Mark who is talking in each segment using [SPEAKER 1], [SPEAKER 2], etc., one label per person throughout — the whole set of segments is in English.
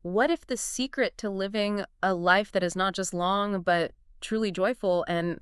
[SPEAKER 1] What if the secret to living a life that is not just long but truly joyful and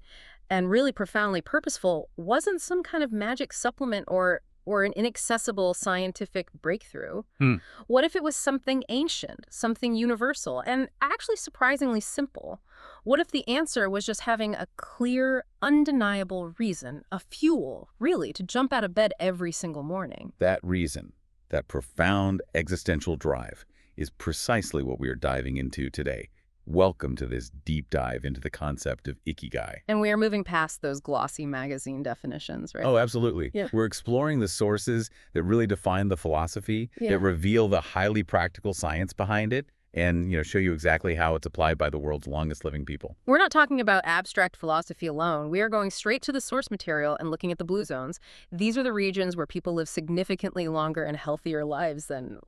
[SPEAKER 1] really profoundly purposeful wasn't some kind of magic supplement or an inaccessible scientific breakthrough?
[SPEAKER 2] Hmm.
[SPEAKER 1] What if it was something ancient, something universal, and actually surprisingly simple? What if the answer was just having a clear, undeniable reason, a fuel, really, to jump out of bed every single morning?
[SPEAKER 2] That reason, that profound existential drive, is precisely what we are diving into today. Welcome to this deep dive into the concept of Ikigai.
[SPEAKER 1] And we are moving past those glossy magazine definitions, right?
[SPEAKER 2] Oh, absolutely.
[SPEAKER 1] Yeah.
[SPEAKER 2] We're exploring the sources that really define the philosophy,
[SPEAKER 1] Yeah.
[SPEAKER 2] that reveal the highly practical science behind it, and show you exactly how it's applied by the world's longest living people.
[SPEAKER 1] We're not talking about abstract philosophy alone. We are going straight to the source material and looking at the blue zones. These are the regions where people live significantly longer and healthier lives than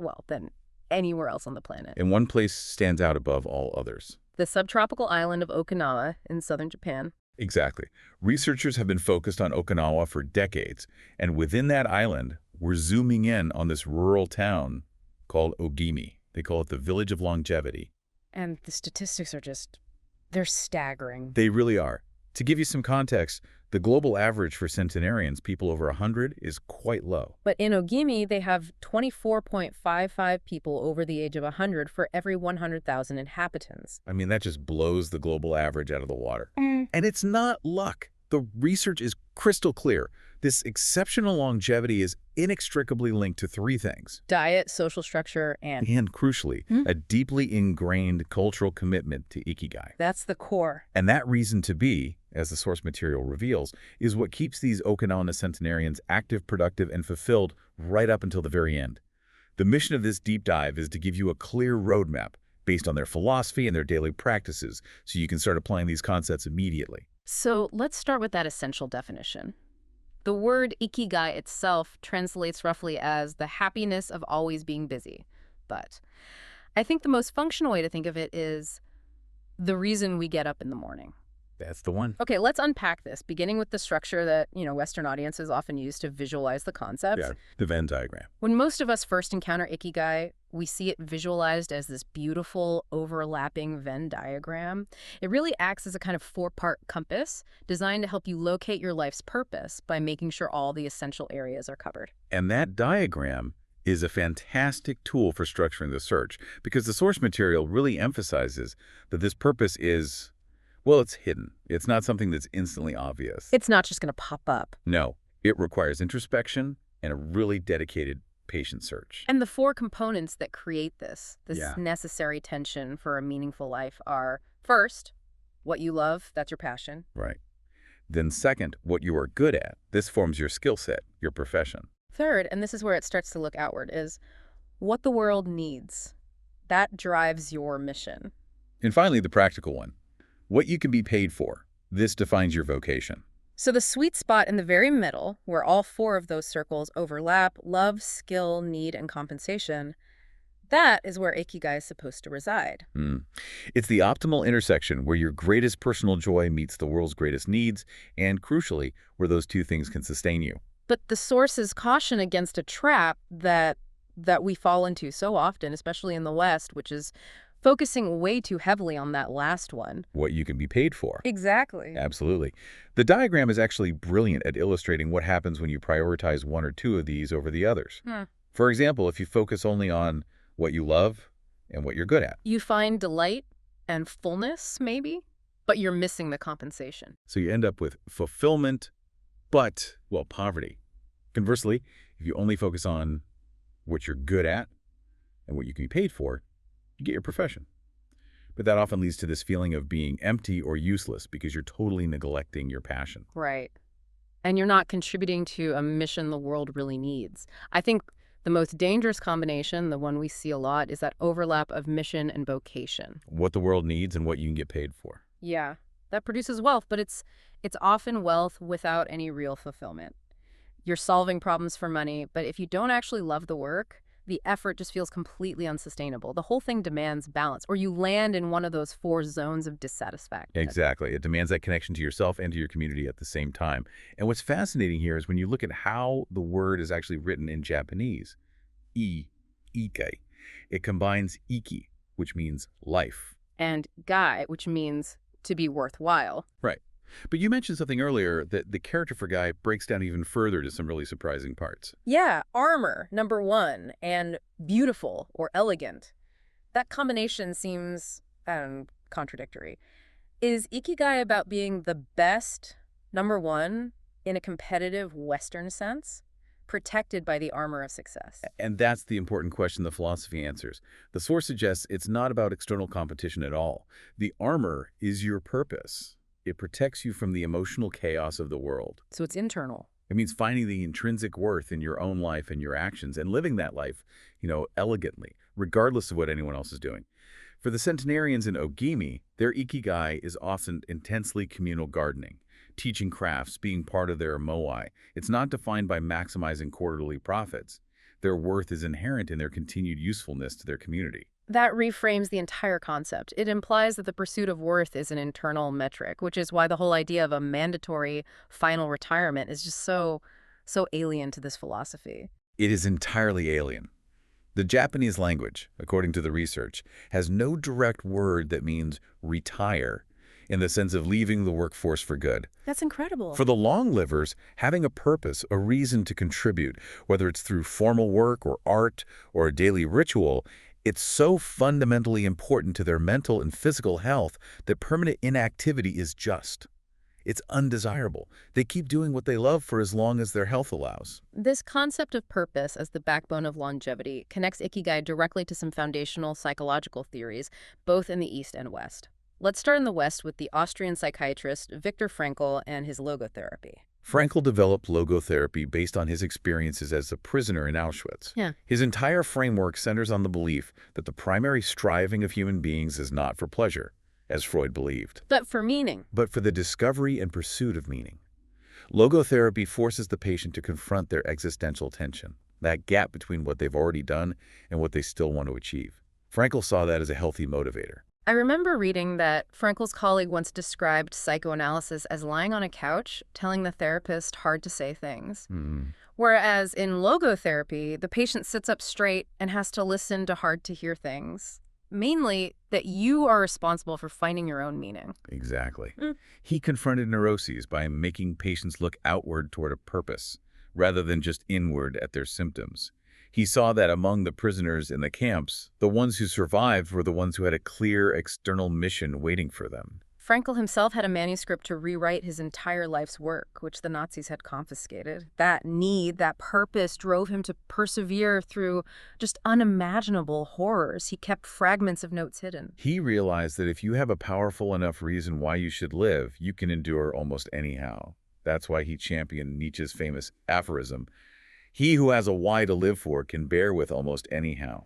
[SPEAKER 1] anywhere else on the planet.
[SPEAKER 2] And one place stands out above all others.
[SPEAKER 1] The subtropical island of Okinawa in southern Japan.
[SPEAKER 2] Exactly. Researchers have been focused on Okinawa for decades, and within that island, we're zooming in on this rural town called Ogimi. They call it the Village of Longevity.
[SPEAKER 1] And the statistics are they're staggering.
[SPEAKER 2] They really are. To give you some context, the global average for centenarians, people over 100, is quite low.
[SPEAKER 1] But in Ogimi, they have 24.55 people over the age of 100 for every 100,000 inhabitants.
[SPEAKER 2] I mean, that just blows the global average out of the water.
[SPEAKER 1] Mm.
[SPEAKER 2] And it's not luck. The research is crystal clear. This exceptional longevity is inextricably linked to three things.
[SPEAKER 1] Diet, social structure, and
[SPEAKER 2] Crucially, a deeply ingrained cultural commitment to Ikigai.
[SPEAKER 1] that's the core.
[SPEAKER 2] And that reason to be, as the source material reveals, is what keeps these Okinawan centenarians active, productive, and fulfilled right up until the very end. The mission of this deep dive is to give you a clear roadmap based on their philosophy and their daily practices, so you can start applying these concepts immediately.
[SPEAKER 1] So let's start with that essential definition. The word ikigai itself translates roughly as the happiness of always being busy. But I think the most functional way to think of it is the reason we get up in the morning.
[SPEAKER 2] That's the one.
[SPEAKER 1] Okay, let's unpack this, beginning with the structure that, Western audiences often use to visualize the concept.
[SPEAKER 2] Yeah, the Venn diagram.
[SPEAKER 1] When most of us first encounter Ikigai, we see it visualized as this beautiful, overlapping Venn diagram. It really acts as a kind of four-part compass designed to help you locate your life's purpose by making sure all the essential areas are covered.
[SPEAKER 2] And that diagram is a fantastic tool for structuring the search, because the source material really emphasizes that this purpose is, well, it's hidden. It's not something that's instantly obvious.
[SPEAKER 1] It's not just going to pop up.
[SPEAKER 2] No, it requires introspection and a really dedicated patient search.
[SPEAKER 1] And the four components that create this
[SPEAKER 2] Yeah.
[SPEAKER 1] necessary tension for a meaningful life are, first, what you love, that's your passion.
[SPEAKER 2] Right. Then second, what you are good at. This forms your skill set, your profession.
[SPEAKER 1] Third, and this is where it starts to look outward, is what the world needs. That drives your mission.
[SPEAKER 2] And finally, the practical one. What you can be paid for. This defines your vocation.
[SPEAKER 1] So the sweet spot in the very middle, where all four of those circles overlap, love, skill, need, and compensation, that is where Ikigai is supposed to reside.
[SPEAKER 2] It's the optimal intersection where your greatest personal joy meets the world's greatest needs, and crucially, where those two things can sustain you.
[SPEAKER 1] But the sources caution against a trap that we fall into so often, especially in the West, which is focusing way too heavily on that last one.
[SPEAKER 2] What you can be paid for.
[SPEAKER 1] Exactly.
[SPEAKER 2] Absolutely. The diagram is actually brilliant at illustrating what happens when you prioritize one or two of these over the others. For example, if you focus only on what you love and what you're good at.
[SPEAKER 1] You find delight and fullness, maybe, but you're missing the compensation.
[SPEAKER 2] So you end up with fulfillment, but, well, poverty. Conversely, if you only focus on what you're good at and what you can be paid for, you get your profession. But that often leads to this feeling of being empty or useless because you're totally neglecting your passion.
[SPEAKER 1] Right. And you're not contributing to a mission the world really needs. I think the most dangerous combination, the one we see a lot, is that overlap of mission and vocation.
[SPEAKER 2] What the world needs and what you can get paid for.
[SPEAKER 1] Yeah, that produces wealth, but it's often wealth without any real fulfillment. You're solving problems for money, but if you don't actually love the work, the effort just feels completely unsustainable. The whole thing demands balance, or you land in one of those four zones of dissatisfaction.
[SPEAKER 2] Exactly. It demands that connection to yourself and to your community at the same time. And what's fascinating here is when you look at how the word is actually written in Japanese, ikai, it combines iki, which means life.
[SPEAKER 1] And Guy, which means to be worthwhile.
[SPEAKER 2] Right. But you mentioned something earlier that the character for Guy breaks down even further to some really surprising parts.
[SPEAKER 1] Yeah, armor, number one, and beautiful or elegant. That combination seems, contradictory. Is Ikigai about being the best, number one, in a competitive Western sense? Protected by the armor of success.
[SPEAKER 2] And that's the important question the philosophy answers. The source suggests it's not about external competition at all. The armor is your purpose. It protects you from the emotional chaos of the world.
[SPEAKER 1] So it's internal.
[SPEAKER 2] It means finding the intrinsic worth in your own life and your actions and living that life, elegantly, regardless of what anyone else is doing. For the centenarians in Ogimi, their ikigai is often intensely communal gardening, teaching crafts, being part of their moai. It's not defined by maximizing quarterly profits. Their worth is inherent in their continued usefulness to their community.
[SPEAKER 1] That reframes the entire concept. It implies that the pursuit of worth is an internal metric, which is why the whole idea of a mandatory final retirement is just so alien to this philosophy.
[SPEAKER 2] It is entirely alien. The Japanese language, according to the research, has no direct word that means retire in the sense of leaving the workforce for good.
[SPEAKER 1] That's incredible.
[SPEAKER 2] For the long livers, having a purpose, a reason to contribute, whether it's through formal work or art or a daily ritual, it's so fundamentally important to their mental and physical health that permanent inactivity is just. It's undesirable. They keep doing what they love for as long as their health allows.
[SPEAKER 1] This concept of purpose as the backbone of longevity connects Ikigai directly to some foundational psychological theories, both in the East and West. Let's start in the West with the Austrian psychiatrist Viktor Frankl and his logotherapy.
[SPEAKER 2] Frankl developed logotherapy based on his experiences as a prisoner in Auschwitz.
[SPEAKER 1] Yeah.
[SPEAKER 2] His entire framework centers on the belief that the primary striving of human beings is not for pleasure, as Freud believed,
[SPEAKER 1] But for meaning.
[SPEAKER 2] but for the discovery and pursuit of meaning. Logotherapy forces the patient to confront their existential tension, that gap between what they've already done and what they still want to achieve. Frankl saw that as a healthy motivator.
[SPEAKER 1] I remember reading that Frankl's colleague once described psychoanalysis as lying on a couch, telling the therapist hard-to-say things. Whereas in logotherapy, the patient sits up straight and has to listen to hard-to-hear things. Mainly that you are responsible for finding your own meaning.
[SPEAKER 2] Exactly. He confronted neuroses by making patients look outward toward a purpose, rather than just inward at their symptoms. He saw that among the prisoners in the camps, the ones who survived were the ones who had a clear external mission waiting for them.
[SPEAKER 1] Frankl himself had a manuscript to rewrite his entire life's work, which the Nazis had confiscated. That need, that purpose drove him to persevere through just unimaginable horrors. He kept fragments of notes hidden.
[SPEAKER 2] He realized that if you have a powerful enough reason why you should live, you can endure almost anyhow. That's why he championed Nietzsche's famous aphorism, "He who has a why to live for can bear with almost anyhow."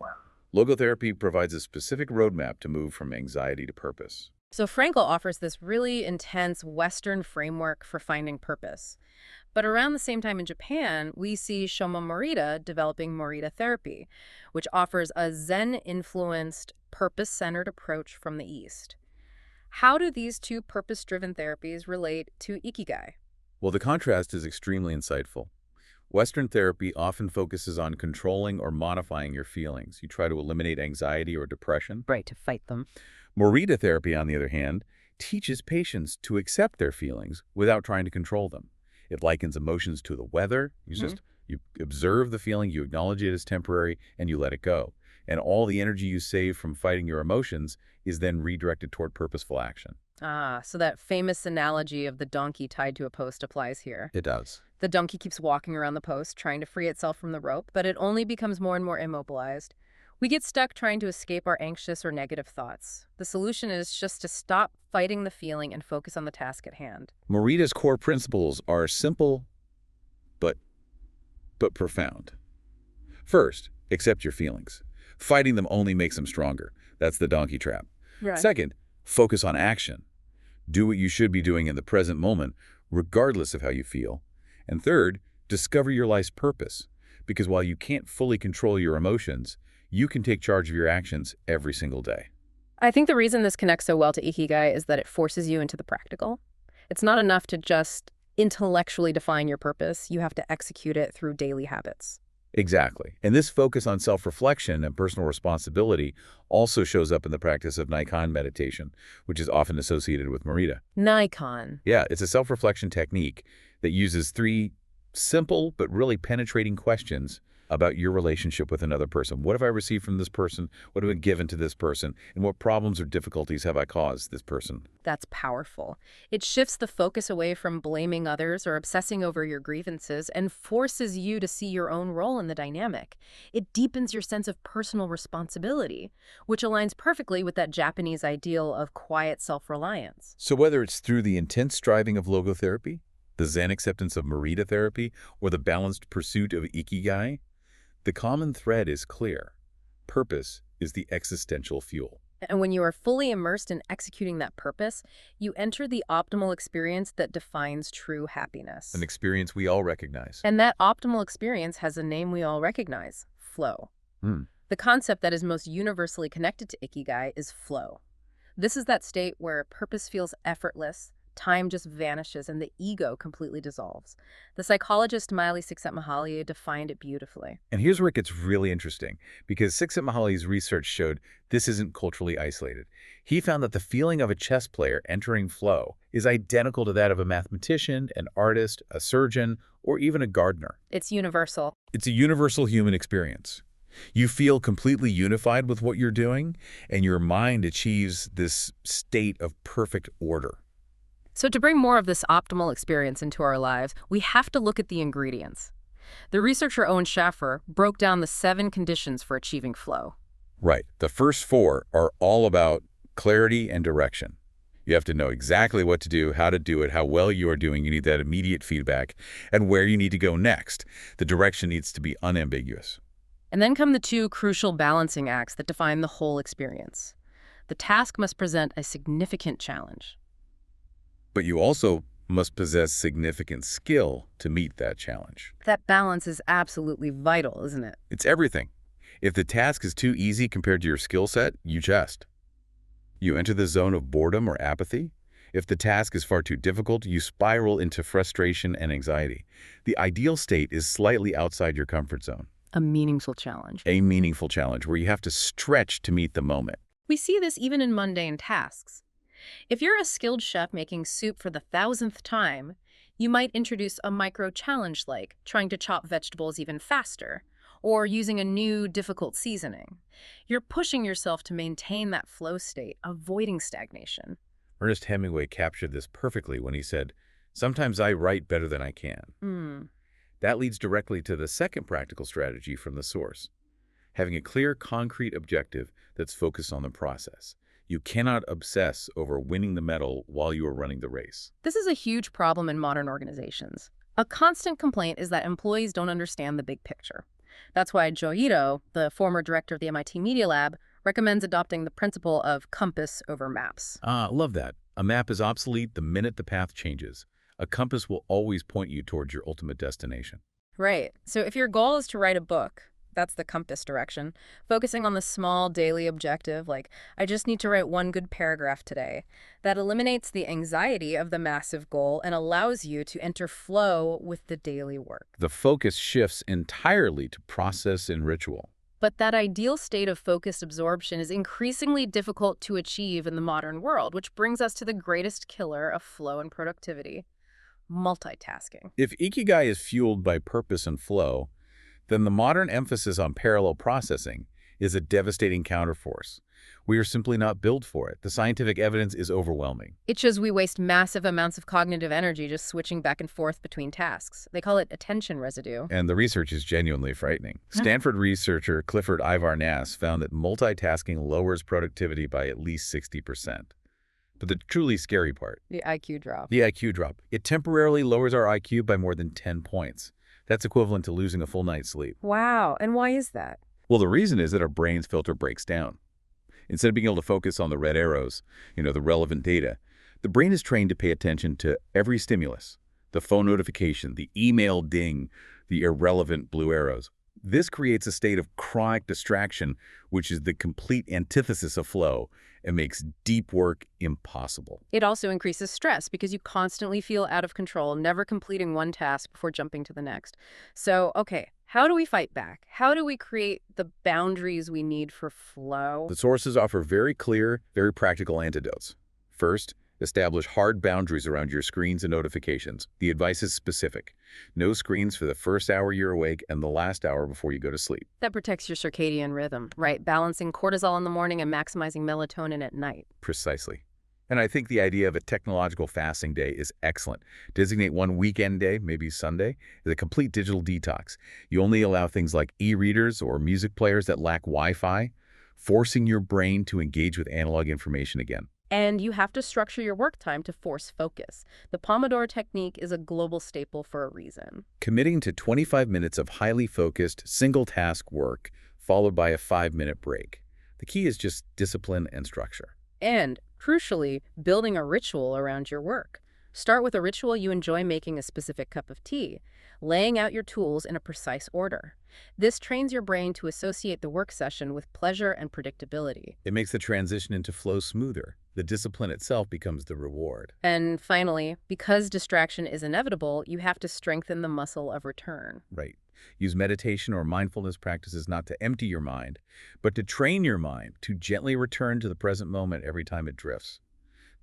[SPEAKER 2] Logotherapy provides a specific roadmap to move from anxiety to purpose.
[SPEAKER 1] So Frankl offers this really intense Western framework for finding purpose. But around the same time in Japan, we see Shoma Morita developing Morita therapy, which offers a Zen-influenced, purpose-centered approach from the East. How do these two purpose-driven therapies relate to Ikigai?
[SPEAKER 2] Well, the contrast is extremely insightful. Western therapy often focuses on controlling or modifying your feelings. You try to eliminate anxiety or depression.
[SPEAKER 1] Right, to fight them.
[SPEAKER 2] Morita therapy, on the other hand, teaches patients to accept their feelings without trying to control them. It likens emotions to the weather. You observe the feeling, you acknowledge it as temporary, and you let it go. And all the energy you save from fighting your emotions is then redirected toward purposeful action.
[SPEAKER 1] Ah, so that famous analogy of the donkey tied to a post applies here.
[SPEAKER 2] It does.
[SPEAKER 1] The donkey keeps walking around the post, trying to free itself from the rope, but it only becomes more and more immobilized. We get stuck trying to escape our anxious or negative thoughts. The solution is just to stop fighting the feeling and focus on the task at hand.
[SPEAKER 2] Morita's core principles are simple but profound. First, accept your feelings. Fighting them only makes them stronger. That's the donkey trap.
[SPEAKER 1] Right.
[SPEAKER 2] Second, focus on action. Do what you should be doing in the present moment, regardless of how you feel. And third, discover your life's purpose. Because while you can't fully control your emotions, you can take charge of your actions every single day.
[SPEAKER 1] I think the reason this connects so well to Ikigai is that it forces you into the practical. It's not enough to just intellectually define your purpose. You have to execute it through daily habits.
[SPEAKER 2] Exactly. And this focus on self-reflection and personal responsibility also shows up in the practice of Nikon meditation, which is often associated with Morita.
[SPEAKER 1] Nikon.
[SPEAKER 2] Yeah, it's a self-reflection technique that uses three simple but really penetrating questions about your relationship with another person. What have I received from this person? What have I given to this person? And what problems or difficulties have I caused this person?
[SPEAKER 1] That's powerful. It shifts the focus away from blaming others or obsessing over your grievances and forces you to see your own role in the dynamic. It deepens your sense of personal responsibility, which aligns perfectly with that Japanese ideal of quiet self-reliance.
[SPEAKER 2] So whether it's through the intense striving of logotherapy, the Zen acceptance of Morita therapy, or the balanced pursuit of Ikigai, the common thread is clear. Purpose is the existential fuel.
[SPEAKER 1] And when you are fully immersed in executing that purpose, you enter the optimal experience that defines true happiness.
[SPEAKER 2] An experience we all recognize.
[SPEAKER 1] And that optimal experience has a name we all recognize: flow.
[SPEAKER 2] Hmm.
[SPEAKER 1] The concept that is most universally connected to Ikigai is flow. This is that state where purpose feels effortless, time just vanishes, and the ego completely dissolves. The psychologist Miley Csikszentmihalyi defined it beautifully.
[SPEAKER 2] And here's where it gets really interesting, because Csikszentmihalyi's research showed this isn't culturally isolated. He found that the feeling of a chess player entering flow is identical to that of a mathematician, an artist, a surgeon, or even a gardener.
[SPEAKER 1] It's universal.
[SPEAKER 2] It's a universal human experience. You feel completely unified with what you're doing, and your mind achieves this state of perfect order.
[SPEAKER 1] So to bring more of this optimal experience into our lives, we have to look at the ingredients. The researcher Owen Schaffer broke down the 7 conditions for achieving flow.
[SPEAKER 2] Right. The first 4 are all about clarity and direction. You have to know exactly what to do, how to do it, how well you are doing. You need that immediate feedback, and where you need to go next. The direction needs to be unambiguous.
[SPEAKER 1] And then come the 2 crucial balancing acts that define the whole experience. The task must present a significant challenge.
[SPEAKER 2] But you also must possess significant skill to meet that challenge.
[SPEAKER 1] That balance is absolutely vital, isn't it?
[SPEAKER 2] It's everything. If the task is too easy compared to your skill set, you just. You enter the zone of boredom or apathy. If the task is far too difficult, you spiral into frustration and anxiety. The ideal state is slightly outside your comfort zone.
[SPEAKER 1] A meaningful challenge.
[SPEAKER 2] A meaningful challenge where you have to stretch to meet the moment.
[SPEAKER 1] We see this even in mundane tasks. If you're a skilled chef making soup for the 1000th time, you might introduce a micro-challenge like trying to chop vegetables even faster or using a new, difficult seasoning. You're pushing yourself to maintain that flow state, avoiding stagnation.
[SPEAKER 2] Ernest Hemingway captured this perfectly when he said, "Sometimes I write better than I can." That leads directly to the second practical strategy from the source: having a clear, concrete objective that's focused on the process. You cannot obsess over winning the medal while you are running the race.
[SPEAKER 1] This is a huge problem in modern organizations. A constant complaint is that employees don't understand the big picture. That's why Joe Ito, the former director of the MIT Media Lab, recommends adopting the principle of compass over maps.
[SPEAKER 2] Love that. A map is obsolete the minute the path changes. A compass will always point you towards your ultimate destination.
[SPEAKER 1] Right. So if your goal is to write a book, that's the compass direction, focusing on the small daily objective, like, I just need to write 1 good paragraph today, that eliminates the anxiety of the massive goal and allows you to enter flow with the daily work.
[SPEAKER 2] The focus shifts entirely to process and ritual.
[SPEAKER 1] But that ideal state of focused absorption is increasingly difficult to achieve in the modern world, which brings us to the greatest killer of flow and productivity: multitasking.
[SPEAKER 2] If Ikigai is fueled by purpose and flow, then the modern emphasis on parallel processing is a devastating counterforce. We are simply not built for it. The scientific evidence is overwhelming.
[SPEAKER 1] It shows we waste massive amounts of cognitive energy just switching back and forth between tasks. They call it attention residue.
[SPEAKER 2] And the research is genuinely frightening. Stanford researcher Clifford Ivar-Nass found that multitasking lowers productivity by at least 60%. But the truly scary part,
[SPEAKER 1] The IQ drop.
[SPEAKER 2] the IQ drop. It temporarily lowers our IQ by more than 10 points. That's equivalent to losing a full night's sleep.
[SPEAKER 1] Wow. And why is that?
[SPEAKER 2] Well, the reason is that our brain's filter breaks down. Instead of being able to focus on the red arrows, the relevant data, the brain is trained to pay attention to every stimulus: the phone notification, the email ding, the irrelevant blue arrows. This creates a state of chronic distraction, which is the complete antithesis of flow and makes deep work impossible.
[SPEAKER 1] It also increases stress because you constantly feel out of control, never completing one task before jumping to the next. So, okay, How do we fight back? How do we create the boundaries we need for flow?
[SPEAKER 2] The sources offer very clear, very practical antidotes. First, establish hard boundaries around your screens and notifications. The advice is specific. No screens for the first hour you're awake and the last hour before you go to sleep.
[SPEAKER 1] That protects your circadian rhythm, right? Balancing cortisol in the morning and maximizing melatonin at night.
[SPEAKER 2] Precisely. And I think the idea of a technological fasting day is excellent. Designate one weekend day, maybe Sunday, as a complete digital detox. You only allow things like e-readers or music players that lack Wi-Fi, forcing your brain to engage with analog information again.
[SPEAKER 1] And you have to structure your work time to force focus. The Pomodoro technique is a global staple for a reason.
[SPEAKER 2] Committing to 25 minutes of highly focused, single-task work, followed by a 5-minute break. The key is just discipline and structure.
[SPEAKER 1] And, crucially, building a ritual around your work. Start with a ritual you enjoy making a specific cup of tea, laying out your tools in a precise order. This trains your brain to associate the work session with pleasure and predictability.
[SPEAKER 2] It makes the transition into flow smoother. The discipline itself becomes the reward.
[SPEAKER 1] And finally, because distraction is inevitable, you have to strengthen the muscle of return.
[SPEAKER 2] Right. Use meditation or mindfulness practices not to empty your mind, but to train your mind to gently return to the present moment every time it drifts.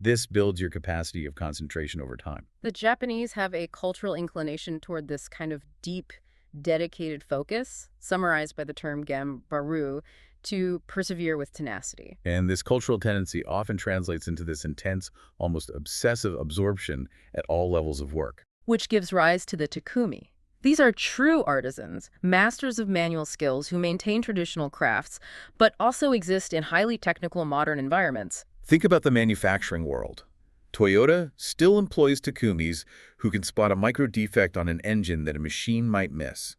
[SPEAKER 2] This builds your capacity of concentration over time.
[SPEAKER 1] The Japanese have a cultural inclination toward this kind of deep, dedicated focus, summarized by the term gambaru, to persevere with tenacity.
[SPEAKER 2] And this cultural tendency often translates into this intense, almost obsessive absorption at all levels of work.
[SPEAKER 1] Which gives rise to the takumi. These are true artisans, masters of manual skills who maintain traditional crafts, but also exist in highly technical modern environments.
[SPEAKER 2] Think about the manufacturing world. Toyota still employs takumis who can spot a micro defect on an engine that a machine might miss.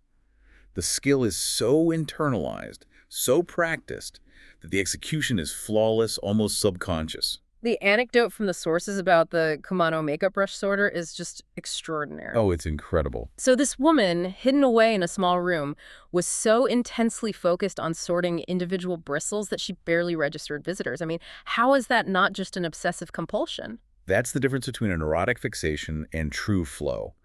[SPEAKER 2] The skill is so internalized, so practiced, that the execution is flawless, almost subconscious.
[SPEAKER 1] The anecdote from the sources about the Kumano makeup brush sorter is just extraordinary.
[SPEAKER 2] Oh, it's incredible.
[SPEAKER 1] So this woman, hidden away in a small room, was so intensely focused on sorting individual bristles that she barely registered visitors. I mean, how is that not just an obsessive compulsion?
[SPEAKER 2] That's the difference between a neurotic fixation and true flow.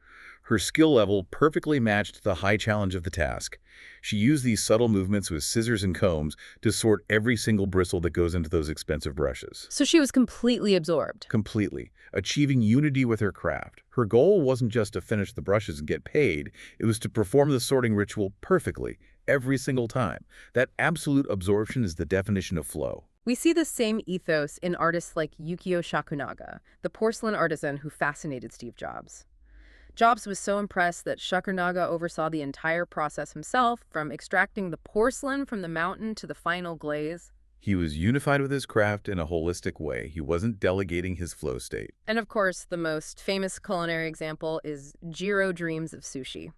[SPEAKER 2] Her skill level perfectly matched the high challenge of the task. She used these subtle movements with scissors and combs to sort every single bristle that goes into those expensive brushes.
[SPEAKER 1] So she was completely absorbed.
[SPEAKER 2] Completely, achieving unity with her craft. Her goal wasn't just to finish the brushes and get paid, it was to perform the sorting ritual perfectly, every single time. That absolute absorption is the definition of flow.
[SPEAKER 1] We see the same ethos in artists like Yukio Shakunaga, the porcelain artisan who fascinated Steve Jobs. Jobs was so impressed that Shakunaga oversaw the entire process himself, from extracting the porcelain from the mountain to the final glaze.
[SPEAKER 2] He was unified with his craft in a holistic way. He wasn't delegating his flow state.
[SPEAKER 1] And of course, the most famous culinary example is Jiro dreams of sushi.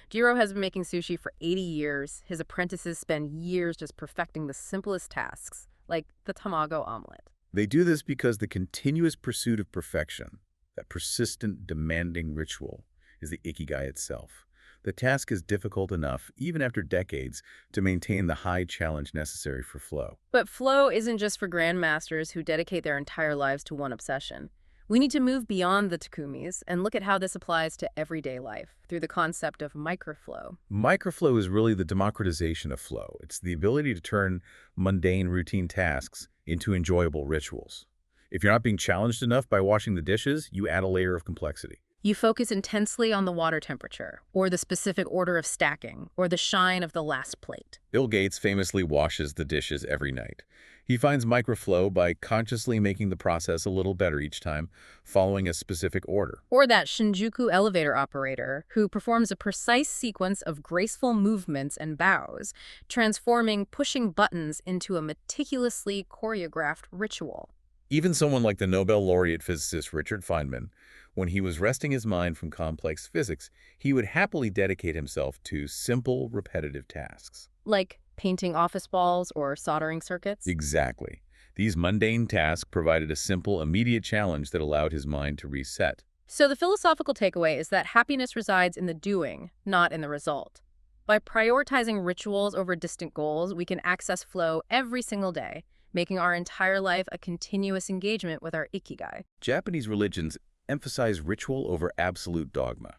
[SPEAKER 1] Jiro has been making sushi for 80 years. His apprentices spend years just perfecting the simplest tasks, like the tamago omelet.
[SPEAKER 2] They do this because the continuous pursuit of perfection, that persistent, demanding ritual, is the Ikigai itself. The task is difficult enough, even after decades, to maintain the high challenge necessary for flow.
[SPEAKER 1] But flow isn't just for grandmasters who dedicate their entire lives to one obsession. We need to move beyond the takumis and look at how this applies to everyday life through the concept of microflow.
[SPEAKER 2] Microflow is really the democratization of flow. It's the ability to turn mundane, routine tasks into enjoyable rituals. If you're not being challenged enough by washing the dishes, you add a layer of complexity.
[SPEAKER 1] You focus intensely on the water temperature, or the specific order of stacking, or the shine of the last plate.
[SPEAKER 2] Bill Gates famously washes the dishes every night. He finds microflow by consciously making the process a little better each time, following a specific order.
[SPEAKER 1] Or that Shinjuku elevator operator who performs a precise sequence of graceful movements and bows, transforming pushing buttons into a meticulously choreographed ritual.
[SPEAKER 2] Even someone like the Nobel laureate physicist Richard Feynman, when he was resting his mind from complex physics, he would happily dedicate himself to simple, repetitive tasks.
[SPEAKER 1] Like painting office balls or soldering circuits?
[SPEAKER 2] Exactly. These mundane tasks provided a simple, immediate challenge that allowed his mind to reset.
[SPEAKER 1] So the philosophical takeaway is that happiness resides in the doing, not in the result. By prioritizing rituals over distant goals, we can access flow every single day, making our entire life a continuous engagement with our Ikigai.
[SPEAKER 2] Japanese religions emphasize ritual over absolute dogma.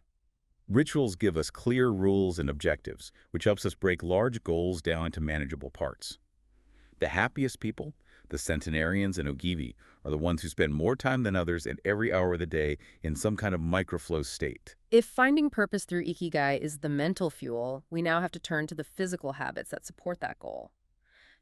[SPEAKER 2] Rituals give us clear rules and objectives, which helps us break large goals down into manageable parts. The happiest people, the centenarians and Ogivi, are the ones who spend more time than others at every hour of the day in some kind of microflow state.
[SPEAKER 1] If finding purpose through Ikigai is the mental fuel, we now have to turn to the physical habits that support that goal.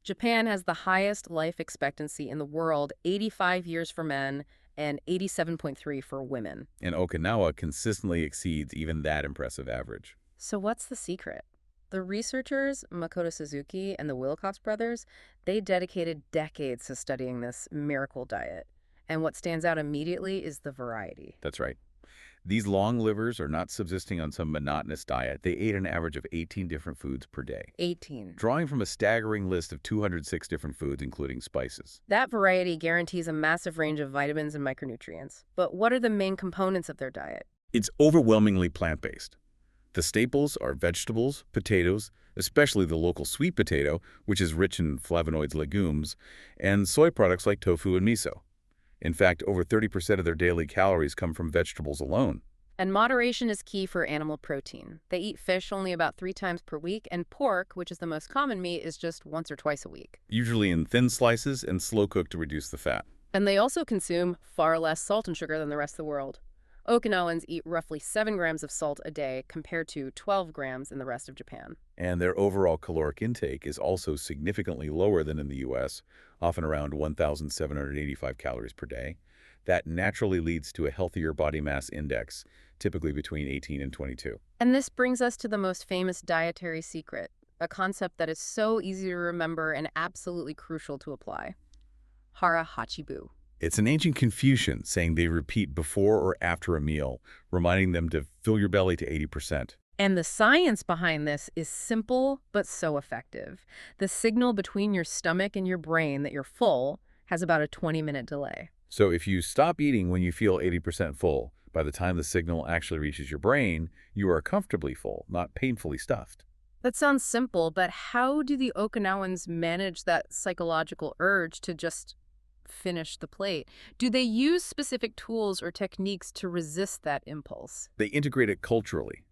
[SPEAKER 1] Japan has the highest life expectancy in the world, 85 years for men and 87.3 for women.
[SPEAKER 2] And Okinawa consistently exceeds even that impressive average.
[SPEAKER 1] So what's the secret? The researchers, Makoto Suzuki and the Wilcox brothers, they dedicated decades to studying this miracle diet. And what stands out immediately is the variety.
[SPEAKER 2] That's right. These long livers are not subsisting on some monotonous diet. They ate an average of 18 different foods per day,
[SPEAKER 1] 18.
[SPEAKER 2] drawing from a staggering list of 206 different foods, including spices.
[SPEAKER 1] That variety guarantees a massive range of vitamins and micronutrients. But what are the main components of their diet?
[SPEAKER 2] It's overwhelmingly plant-based. The staples are vegetables, potatoes, especially the local sweet potato, which is rich in flavonoids, legumes, and soy products like tofu and miso. In fact, over 30% of their daily calories come from vegetables alone.
[SPEAKER 1] And moderation is key for animal protein. They eat fish only about 3 times per week, and pork, which is the most common meat, is just once or twice a week.
[SPEAKER 2] Usually in thin slices and slow cooked to reduce the fat.
[SPEAKER 1] And they also consume far less salt and sugar than the rest of the world. Okinawans eat roughly 7 grams of salt a day compared to 12 grams in the rest of Japan.
[SPEAKER 2] And their overall caloric intake is also significantly lower than in the U.S., often around 1,785 calories per day. That naturally leads to a healthier body mass index, typically between 18 and 22.
[SPEAKER 1] And this brings us to the most famous dietary secret, a concept that is so easy to remember and absolutely crucial to apply. Hara Hachibu.
[SPEAKER 2] It's an ancient Confucian saying they repeat before or after a meal, reminding them to fill your belly to 80%.
[SPEAKER 1] And the science behind this is simple but so effective. The signal between your stomach and your brain that you're full has about a 20-minute delay.
[SPEAKER 2] So if you stop eating when you feel 80% full, by the time the signal actually reaches your brain, you are comfortably full, not painfully stuffed.
[SPEAKER 1] That sounds simple, but how do the Okinawans manage that psychological urge to just finish the plate? Do they use specific tools or techniques to resist that impulse?
[SPEAKER 2] They integrate it culturally.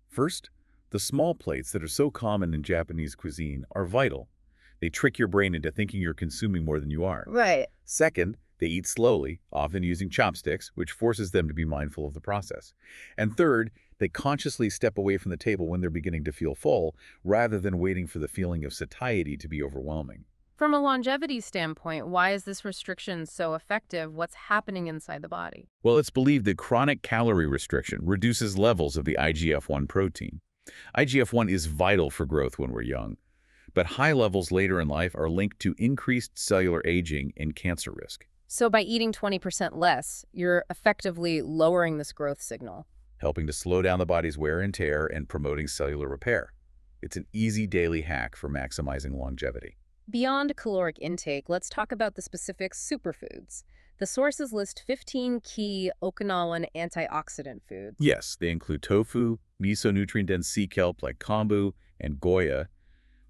[SPEAKER 2] First, the small plates that are so common in Japanese cuisine are vital. They trick your brain into thinking you're consuming more than you are.
[SPEAKER 1] Right.
[SPEAKER 2] Second, they eat slowly, often using chopsticks, which forces them to be mindful of the process. And third, they consciously step away from the table when they're beginning to feel full, rather than waiting for the feeling of satiety to be overwhelming.
[SPEAKER 1] From a longevity standpoint, why is this restriction so effective? What's happening inside the body?
[SPEAKER 2] Well, it's believed that chronic calorie restriction reduces levels of the IGF-1 protein. IGF-1 is vital for growth when we're young, but high levels later in life are linked to increased cellular aging and cancer risk.
[SPEAKER 1] So by eating 20% less, you're effectively lowering this growth signal.
[SPEAKER 2] Helping to slow down the body's wear and tear and promoting cellular repair. It's an easy daily hack for maximizing longevity.
[SPEAKER 1] Beyond caloric intake, let's talk about the specific superfoods. The sources list 15 key Okinawan antioxidant foods.
[SPEAKER 2] Yes, they include tofu, miso-nutrient-dense sea kelp like kombu and goya,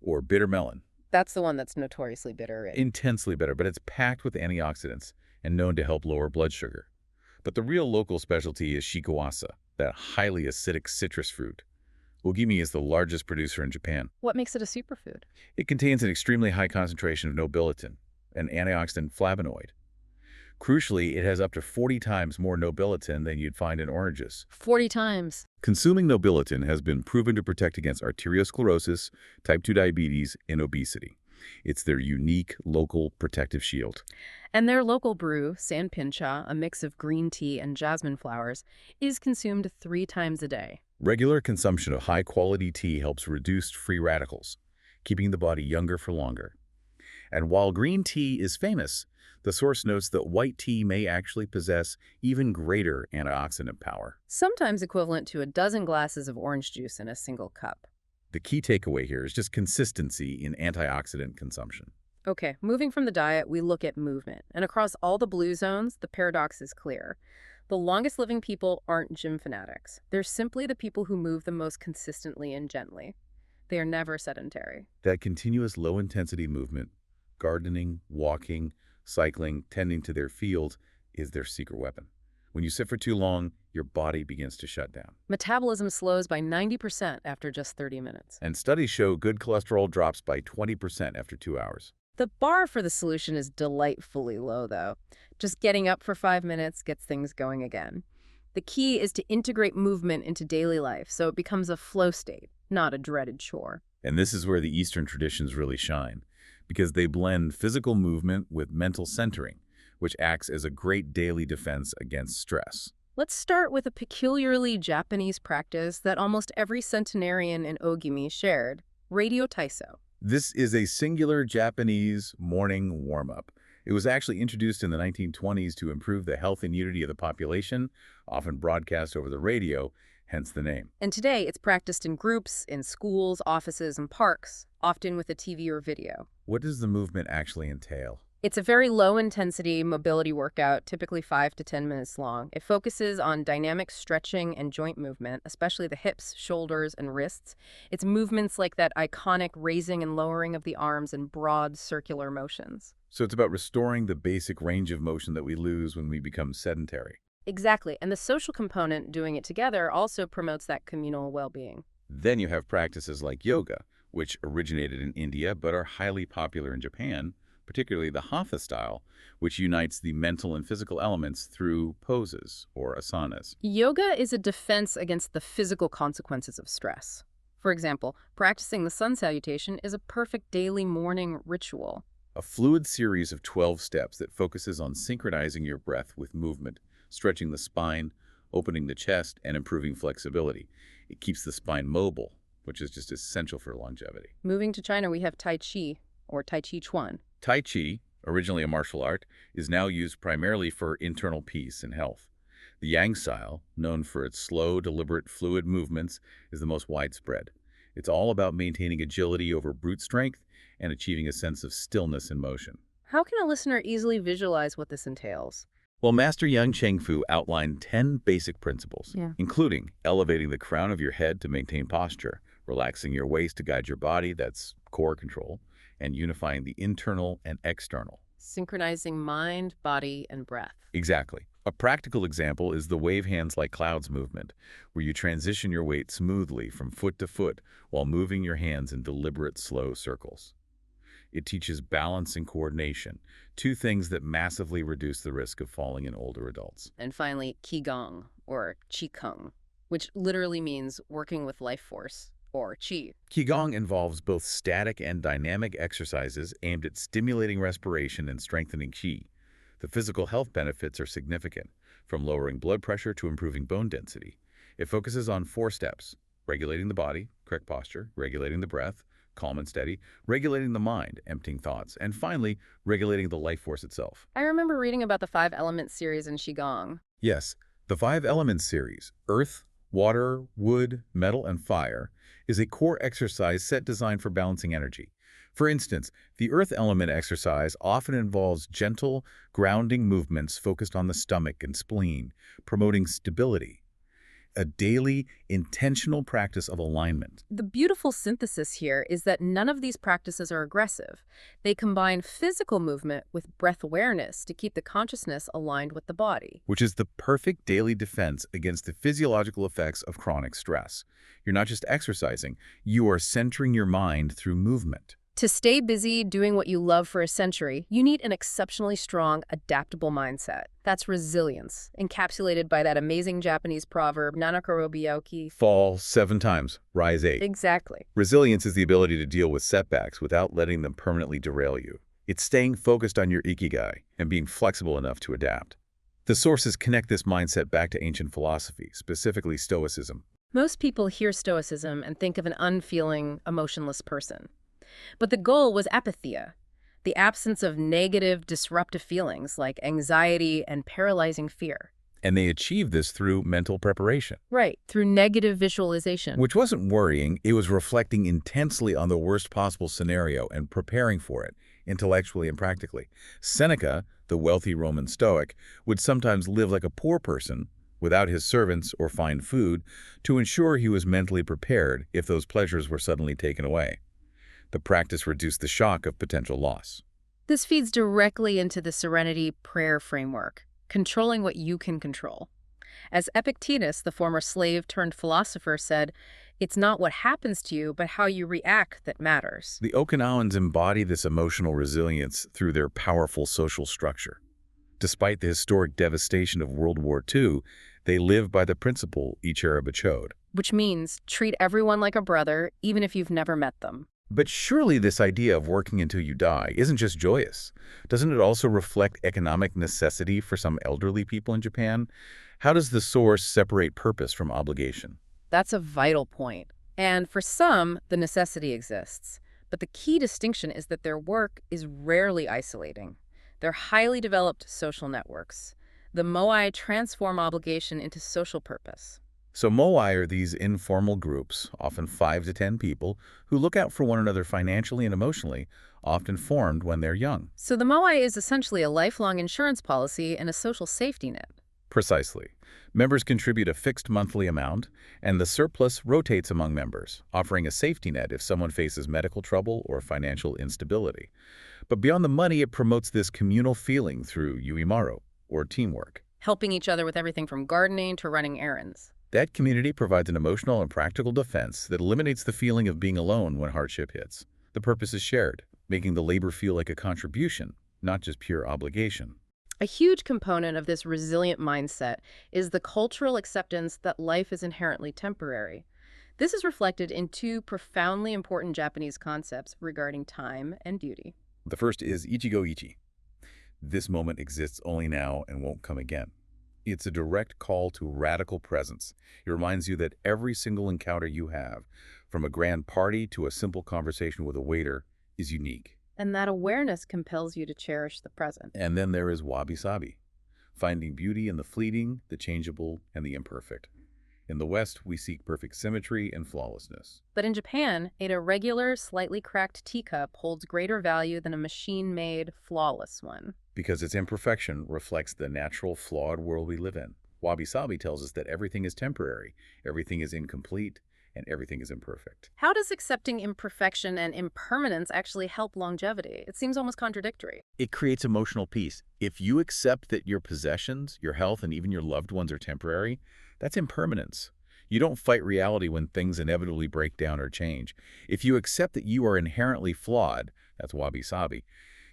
[SPEAKER 2] or bitter melon.
[SPEAKER 1] That's the one that's notoriously bitter.
[SPEAKER 2] Intensely bitter, but it's packed with antioxidants and known to help lower blood sugar. But the real local specialty is shikuwasa, that highly acidic citrus fruit. Ogimi is the largest producer in Japan.
[SPEAKER 1] What makes it a superfood?
[SPEAKER 2] It contains an extremely high concentration of nobiletin, an antioxidant flavonoid. Crucially, it has up to 40 times more nobiletin than you'd find in oranges.
[SPEAKER 1] 40 times.
[SPEAKER 2] Consuming nobiletin has been proven to protect against arteriosclerosis, type 2 diabetes, and obesity. It's their unique local protective shield.
[SPEAKER 1] And their local brew, sanpincha, a mix of green tea and jasmine flowers, is consumed 3 times a day.
[SPEAKER 2] Regular consumption of high-quality tea helps reduce free radicals, keeping the body younger for longer. And while green tea is famous, the source notes that white tea may actually possess even greater antioxidant power.
[SPEAKER 1] Sometimes equivalent to a dozen glasses of orange juice in a single cup.
[SPEAKER 2] The key takeaway here is just consistency in antioxidant consumption.
[SPEAKER 1] Okay, moving from the diet, we look at movement. And across all the blue zones, the paradox is clear. The longest living people aren't gym fanatics. They're simply the people who move the most consistently and gently. They are never sedentary.
[SPEAKER 2] That continuous low-intensity movement, gardening, walking, cycling, tending to their field, is their secret weapon. When you sit for too long, your body begins to shut down.
[SPEAKER 1] Metabolism slows by 90% after just 30 minutes.
[SPEAKER 2] And studies show good cholesterol drops by 20% after 2 hours.
[SPEAKER 1] The bar for the solution is delightfully low, though. Just getting up for 5 minutes gets things going again. The key is to integrate movement into daily life so it becomes a flow state, not a dreaded chore.
[SPEAKER 2] And this is where the Eastern traditions really shine, because they blend physical movement with mental centering, which acts as a great daily defense against stress.
[SPEAKER 1] Let's start with a peculiarly Japanese practice that almost every centenarian in Ogimi shared, radio taiso.
[SPEAKER 2] This is a singular Japanese morning warm-up. It was actually introduced in the 1920s to improve the health and unity of the population, often broadcast over the radio, hence the name.
[SPEAKER 1] And today, it's practiced in groups, in schools, offices, and parks, often with a TV or video.
[SPEAKER 2] What does the movement actually entail?
[SPEAKER 1] It's a very low-intensity mobility workout, typically 5 to 10 minutes long. It focuses on dynamic stretching and joint movement, especially the hips, shoulders, and wrists. It's movements like that iconic raising and lowering of the arms and broad circular motions.
[SPEAKER 2] So it's about restoring the basic range of motion that we lose when we become sedentary.
[SPEAKER 1] Exactly, and the social component, doing it together, also promotes that communal well-being.
[SPEAKER 2] Then you have practices like yoga, which originated in India but are highly popular in Japan, particularly the hatha style, which unites the mental and physical elements through poses or asanas.
[SPEAKER 1] Yoga is a defense against the physical consequences of stress. For example, practicing the sun salutation is a perfect daily morning ritual.
[SPEAKER 2] A fluid series of 12 steps that focuses on synchronizing your breath with movement, stretching the spine, opening the chest, and improving flexibility. It keeps the spine mobile, which is just essential for longevity.
[SPEAKER 1] Moving to China, we have Tai Chi, or Tai Chi Chuan.
[SPEAKER 2] Tai Chi, originally a martial art, is now used primarily for internal peace and health. The Yang style, known for its slow, deliberate, fluid movements, is the most widespread. It's all about maintaining agility over brute strength and achieving a sense of stillness in motion.
[SPEAKER 1] How can a listener easily visualize what this entails?
[SPEAKER 2] Well, Master Yang Chengfu outlined 10 basic principles, including elevating the crown of your head to maintain posture, relaxing your waist to guide your body, that's core control, and unifying the internal and external.
[SPEAKER 1] Synchronizing mind, body, and breath.
[SPEAKER 2] Exactly. A practical example is the wave hands like clouds movement, where you transition your weight smoothly from foot to foot while moving your hands in deliberate, slow circles. It teaches balance and coordination, two things that massively reduce the risk of falling in older adults.
[SPEAKER 1] And finally, Qigong, or Qigong, which literally means working with life force, or Qi.
[SPEAKER 2] Qigong involves both static and dynamic exercises aimed at stimulating respiration and strengthening Qi. The physical health benefits are significant, from lowering blood pressure to improving bone density. It focuses on 4 steps: regulating the body, correct posture, regulating the breath, calm and steady, regulating the mind, emptying thoughts, and finally, regulating the life force itself.
[SPEAKER 1] I remember reading about the 5 Elements series in Qigong.
[SPEAKER 2] Yes, the 5 Elements series, earth, water, wood, metal, and fire, is a core exercise set designed for balancing energy. For instance, the earth element exercise often involves gentle, grounding movements focused on the stomach and spleen, promoting stability. A daily, intentional practice of alignment.
[SPEAKER 1] The beautiful synthesis here is that none of these practices are aggressive. They combine physical movement with breath awareness to keep the consciousness aligned with the body.
[SPEAKER 2] Which is the perfect daily defense against the physiological effects of chronic stress. You're not just exercising, you are centering your mind through movement.
[SPEAKER 1] To stay busy doing what you love for a century, you need an exceptionally strong, adaptable mindset. That's resilience, encapsulated by that amazing Japanese proverb, Nanakoro Byaoki.
[SPEAKER 2] Fall 7 times, rise 8.
[SPEAKER 1] Exactly.
[SPEAKER 2] Resilience is the ability to deal with setbacks without letting them permanently derail you. It's staying focused on your Ikigai and being flexible enough to adapt. The sources connect this mindset back to ancient philosophy, specifically Stoicism.
[SPEAKER 1] Most people hear Stoicism and think of an unfeeling, emotionless person. But the goal was apatheia, the absence of negative, disruptive feelings like anxiety and paralyzing fear.
[SPEAKER 2] And they achieved this through mental preparation.
[SPEAKER 1] Right, through negative visualization.
[SPEAKER 2] Which wasn't worrying, it was reflecting intensely on the worst possible scenario and preparing for it, intellectually and practically. Seneca, the wealthy Roman Stoic, would sometimes live like a poor person, without his servants or fine food, to ensure he was mentally prepared if those pleasures were suddenly taken away. The practice reduced the shock of potential loss.
[SPEAKER 1] This feeds directly into the Serenity Prayer framework, controlling what you can control. As Epictetus, the former slave turned philosopher, said, "It's not what happens to you, but how you react that matters."
[SPEAKER 2] The Okinawans embody this emotional resilience through their powerful social structure. Despite the historic devastation of World War II, they live by the principle Ichara Bachode.
[SPEAKER 1] Which means treat everyone like a brother, even if you've never met them.
[SPEAKER 2] But surely this idea of working until you die isn't just joyous. Doesn't it also reflect economic necessity for some elderly people in Japan? How does the source separate purpose from obligation?
[SPEAKER 1] That's a vital point. And for some, the necessity exists. But the key distinction is that their work is rarely isolating. They're highly developed social networks. The moai transform obligation into social purpose.
[SPEAKER 2] So moai are these informal groups, often 5 to 10 people, who look out for one another financially and emotionally, often formed when they're young.
[SPEAKER 1] So the moai is essentially a lifelong insurance policy and a social safety net.
[SPEAKER 2] Precisely. Members contribute a fixed monthly amount, and the surplus rotates among members, offering a safety net if someone faces medical trouble or financial instability. But beyond the money, it promotes this communal feeling through yuimaro, or teamwork.
[SPEAKER 1] Helping each other with everything from gardening to running errands.
[SPEAKER 2] That community provides an emotional and practical defense that eliminates the feeling of being alone when hardship hits. The purpose is shared, making the labor feel like a contribution, not just pure obligation.
[SPEAKER 1] A huge component of this resilient mindset is the cultural acceptance that life is inherently temporary. This is reflected in two profoundly important Japanese concepts regarding time and duty.
[SPEAKER 2] The first is ichigo ichi. This moment exists only now and won't come again. It's a direct call to radical presence. It reminds you that every single encounter you have, from a grand party to a simple conversation with a waiter, is unique.
[SPEAKER 1] And that awareness compels you to cherish the present.
[SPEAKER 2] And then there is wabi-sabi, finding beauty in the fleeting, the changeable, and the imperfect. In the West, we seek perfect symmetry and flawlessness.
[SPEAKER 1] But in Japan, an irregular, slightly cracked teacup holds greater value than a machine-made, flawless one.
[SPEAKER 2] Because its imperfection reflects the natural, flawed world we live in. Wabi-sabi tells us that everything is temporary, everything is incomplete, and everything is imperfect.
[SPEAKER 1] How does accepting imperfection and impermanence actually help longevity? It seems almost contradictory.
[SPEAKER 2] It creates emotional peace. If you accept that your possessions, your health, and even your loved ones are temporary, that's impermanence. You don't fight reality when things inevitably break down or change. If you accept that you are inherently flawed, that's wabi-sabi,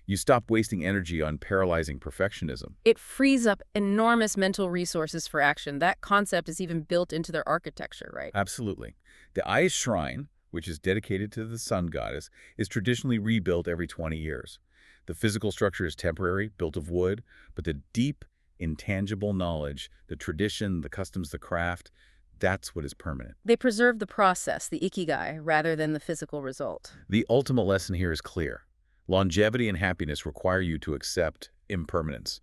[SPEAKER 2] you stop wasting energy on paralyzing perfectionism.
[SPEAKER 1] It frees up enormous mental resources for action. That concept is even built into their architecture, right?
[SPEAKER 2] Absolutely. The Ais Shrine, which is dedicated to the sun goddess, is traditionally rebuilt every 20 years. The physical structure is temporary, built of wood, but the deep, intangible knowledge, the tradition, the customs, the craft, that's what is permanent.
[SPEAKER 1] They preserve the process, the Ikigai, rather than the physical result.
[SPEAKER 2] The ultimate lesson here is clear. Longevity and happiness require you to accept impermanence.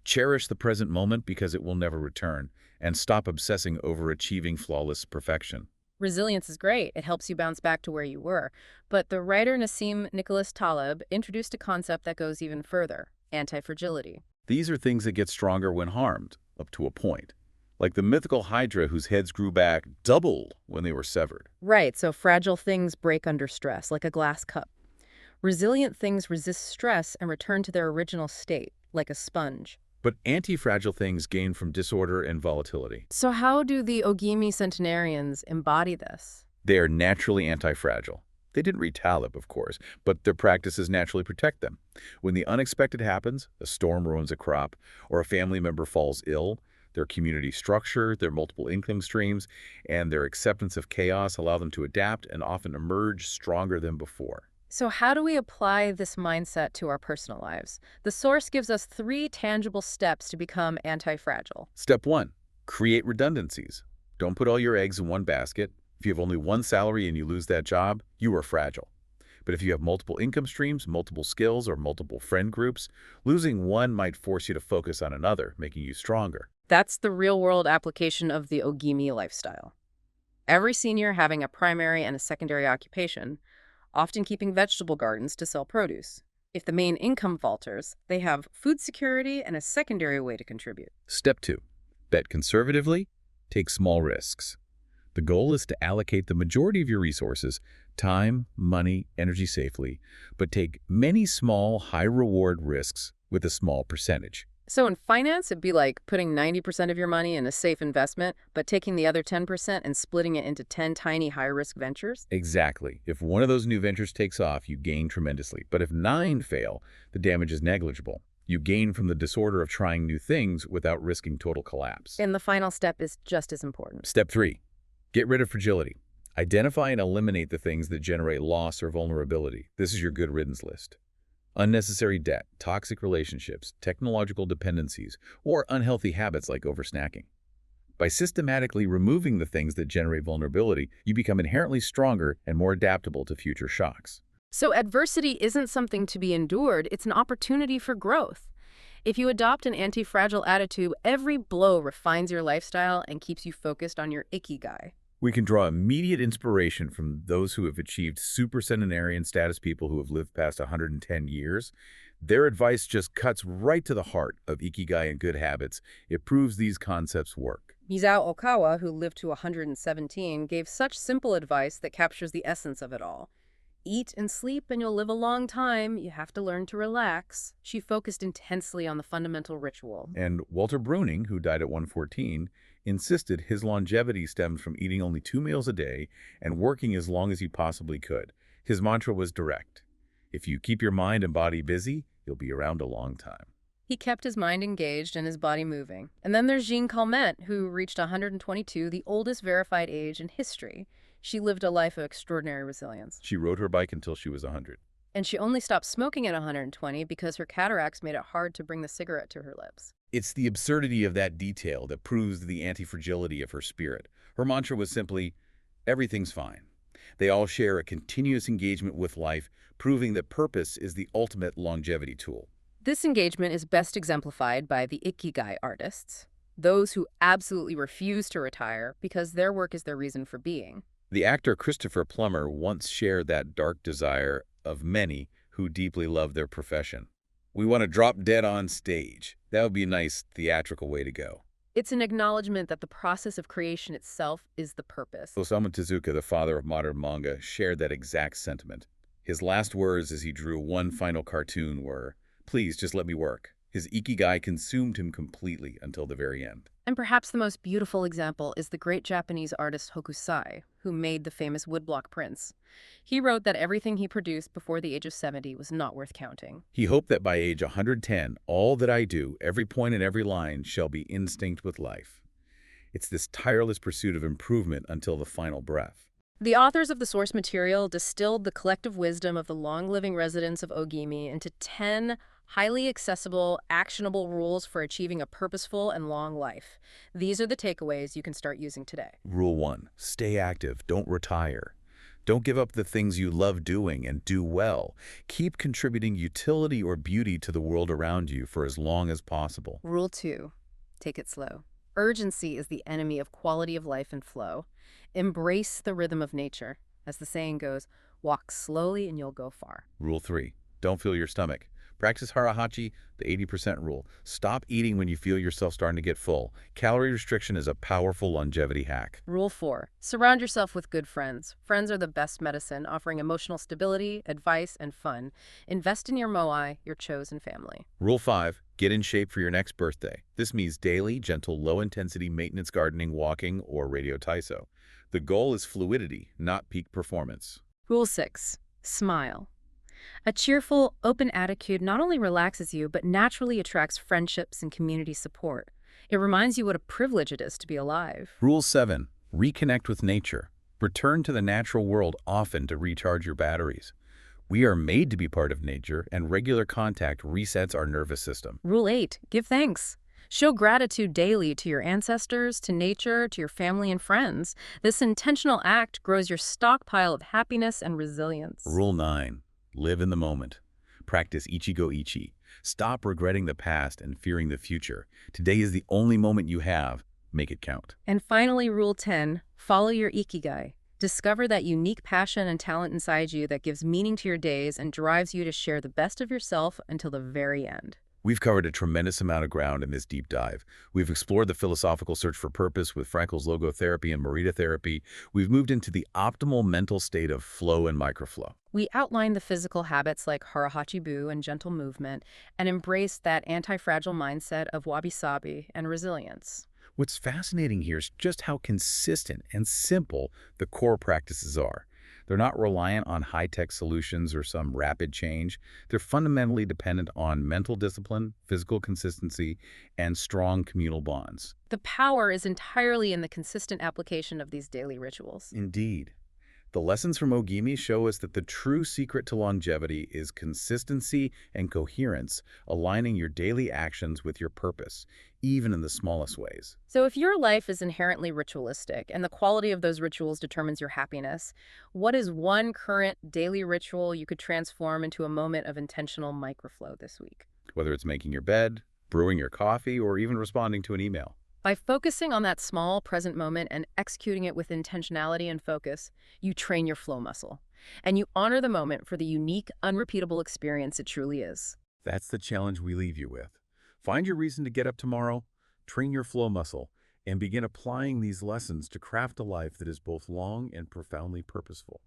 [SPEAKER 2] Cherish the present moment because it will never return, and stop obsessing over achieving flawless perfection.
[SPEAKER 1] Resilience is great. It helps you bounce back to where you were. But the writer Nassim Nicholas Taleb introduced a concept that goes even further, anti-fragility.
[SPEAKER 2] These are things that get stronger when harmed, up to a point. Like the mythical Hydra whose heads grew back doubled when they were severed.
[SPEAKER 1] Right, so fragile things break under stress, like a glass cup. Resilient things resist stress and return to their original state, like a sponge.
[SPEAKER 2] But anti-fragile things gain from disorder and volatility.
[SPEAKER 1] So how do the Ogimi centenarians embody this?
[SPEAKER 2] They are naturally anti-fragile. They didn't read Taleb, of course, but their practices naturally protect them. When the unexpected happens, a storm ruins a crop, or a family member falls ill, their community structure, their multiple income streams, and their acceptance of chaos allow them to adapt and often emerge stronger than before.
[SPEAKER 1] So how do we apply this mindset to our personal lives? The source gives us 3 tangible steps to become anti-fragile.
[SPEAKER 2] Step 1. Create redundancies. Don't put all your eggs in one basket. If you have only one salary and you lose that job, you are fragile. But if you have multiple income streams, multiple skills, or multiple friend groups, losing one might force you to focus on another, making you stronger.
[SPEAKER 1] That's the real-world application of the Ogimi lifestyle. Every senior having a primary and a secondary occupation, often keeping vegetable gardens to sell produce. If the main income falters, they have food security and a secondary way to contribute.
[SPEAKER 2] Step 2. Bet conservatively, take small risks. The goal is to allocate the majority of your resources, time, money, energy safely, but take many small, high-reward risks with a small percentage.
[SPEAKER 1] So in finance, it'd be like putting 90% of your money in a safe investment, but taking the other 10% and splitting it into 10 tiny high-risk ventures.
[SPEAKER 2] Exactly. If one of those new ventures takes off, you gain tremendously. But if 9 fail, the damage is negligible. You gain from the disorder of trying new things without risking total collapse.
[SPEAKER 1] And the final step is just as important.
[SPEAKER 2] Step 3. Get rid of fragility. Identify and eliminate the things that generate loss or vulnerability. This is your good riddance list. Unnecessary debt, toxic relationships, technological dependencies, or unhealthy habits like oversnacking. By systematically removing the things that generate vulnerability, you become inherently stronger and more adaptable to future shocks.
[SPEAKER 1] So adversity isn't something to be endured, it's an opportunity for growth. If you adopt an anti-fragile attitude, every blow refines your lifestyle and keeps you focused on your Ikigai.
[SPEAKER 2] We can draw immediate inspiration from those who have achieved supercentenarian status, people who have lived past 110 years. Their advice just cuts right to the heart of Ikigai and good habits. It proves these concepts work.
[SPEAKER 1] Misao Okawa, who lived to 117, gave such simple advice that captures the essence of it all. Eat and sleep and you'll live a long time. You have to learn to relax. She focused intensely on the fundamental ritual.
[SPEAKER 2] And Walter Bruning, who died at 114, insisted his longevity stemmed from eating only 2 meals a day and working as long as he possibly could. His mantra was direct. If you keep your mind and body busy, you'll be around a long time.
[SPEAKER 1] He kept his mind engaged and his body moving. And then there's Jean Calment, who reached 122, the oldest verified age in history. She lived a life of extraordinary resilience.
[SPEAKER 2] She rode her bike until she was 100.
[SPEAKER 1] And she only stopped smoking at 120 because her cataracts made it hard to bring the cigarette to her lips.
[SPEAKER 2] It's the absurdity of that detail that proves the anti-fragility of her spirit. Her mantra was simply, everything's fine. They all share a continuous engagement with life, proving that purpose is the ultimate longevity tool.
[SPEAKER 1] This engagement is best exemplified by the Ikigai artists, those who absolutely refuse to retire because their work is their reason for being.
[SPEAKER 2] The actor Christopher Plummer once shared that dark desire of many who deeply love their profession. We want to drop dead on stage. That would be a nice theatrical way to go.
[SPEAKER 1] It's an acknowledgement that the process of creation itself is the purpose.
[SPEAKER 2] Osamu Tezuka, the father of modern manga, shared that exact sentiment. His last words as he drew one final cartoon were, "Please, just let me work." His Ikigai consumed him completely until the very end.
[SPEAKER 1] And perhaps the most beautiful example is the great Japanese artist Hokusai, who made the famous woodblock prints. He wrote that everything he produced before the age of 70 was not worth counting.
[SPEAKER 2] He hoped that by age 110, all that I do, every point and every line, shall be instinct with life. It's this tireless pursuit of improvement until the final breath.
[SPEAKER 1] The authors of the source material distilled the collective wisdom of the long-living residents of Ogimi into 10 highly accessible, actionable rules for achieving a purposeful and long life. These are the takeaways you can start using today.
[SPEAKER 2] Rule 1. Stay active. Don't retire. Don't give up the things you love doing and do well. Keep contributing utility or beauty to the world around you for as long as possible.
[SPEAKER 1] Rule 2. Take it slow. Urgency is the enemy of quality of life and flow. Embrace the rhythm of nature. As the saying goes, walk slowly and you'll go far.
[SPEAKER 2] Rule 3. Don't fill your stomach. Practice harahachi, the 80% rule. Stop eating when you feel yourself starting to get full. Calorie restriction is a powerful longevity hack.
[SPEAKER 1] Rule 4. Surround yourself with good friends. Friends are the best medicine, offering emotional stability, advice, and fun. Invest in your moai, your chosen family.
[SPEAKER 2] Rule 5. Get in shape for your next birthday. This means daily, gentle, low-intensity maintenance gardening, walking, or radio taiso. The goal is fluidity, not peak performance.
[SPEAKER 1] Rule 6. Smile. A cheerful, open attitude not only relaxes you, but naturally attracts friendships and community support. It reminds you what a privilege it is to be alive.
[SPEAKER 2] Rule 7. Reconnect with nature. Return to the natural world often to recharge your batteries. We are made to be part of nature, and regular contact resets our nervous system.
[SPEAKER 1] Rule 8. Give thanks. Show gratitude daily to your ancestors, to nature, to your family and friends. This intentional act grows your stockpile of happiness and resilience.
[SPEAKER 2] Rule 9. Live in the moment. Practice Ichigo-ichi. Stop regretting the past and fearing the future. Today is the only moment you have. Make it count.
[SPEAKER 1] And finally, Rule 10. Follow your Ikigai. Discover that unique passion and talent inside you that gives meaning to your days and drives you to share the best of yourself until the very end.
[SPEAKER 2] We've covered a tremendous amount of ground in this deep dive. We've explored the philosophical search for purpose with Frankl's logotherapy and Morita therapy. We've moved into the optimal mental state of flow and microflow.
[SPEAKER 1] We outline the physical habits like harahachi-bu and gentle movement, and embrace that anti-fragile mindset of wabi-sabi and resilience.
[SPEAKER 2] What's fascinating here is just how consistent and simple the core practices are. They're not reliant on high-tech solutions or some rapid change. They're fundamentally dependent on mental discipline, physical consistency, and strong communal bonds.
[SPEAKER 1] The power is entirely in the consistent application of these daily rituals.
[SPEAKER 2] Indeed. The lessons from Ogimi show us that the true secret to longevity is consistency and coherence, aligning your daily actions with your purpose, even in the smallest ways.
[SPEAKER 1] So if your life is inherently ritualistic and the quality of those rituals determines your happiness, what is one current daily ritual you could transform into a moment of intentional microflow this week?
[SPEAKER 2] Whether it's making your bed, brewing your coffee, or even responding to an email.
[SPEAKER 1] By focusing on that small present moment and executing it with intentionality and focus, you train your flow muscle. And you honor the moment for the unique, unrepeatable experience it truly is.
[SPEAKER 2] That's the challenge we leave you with. Find your reason to get up tomorrow, train your flow muscle, and begin applying these lessons to craft a life that is both long and profoundly purposeful.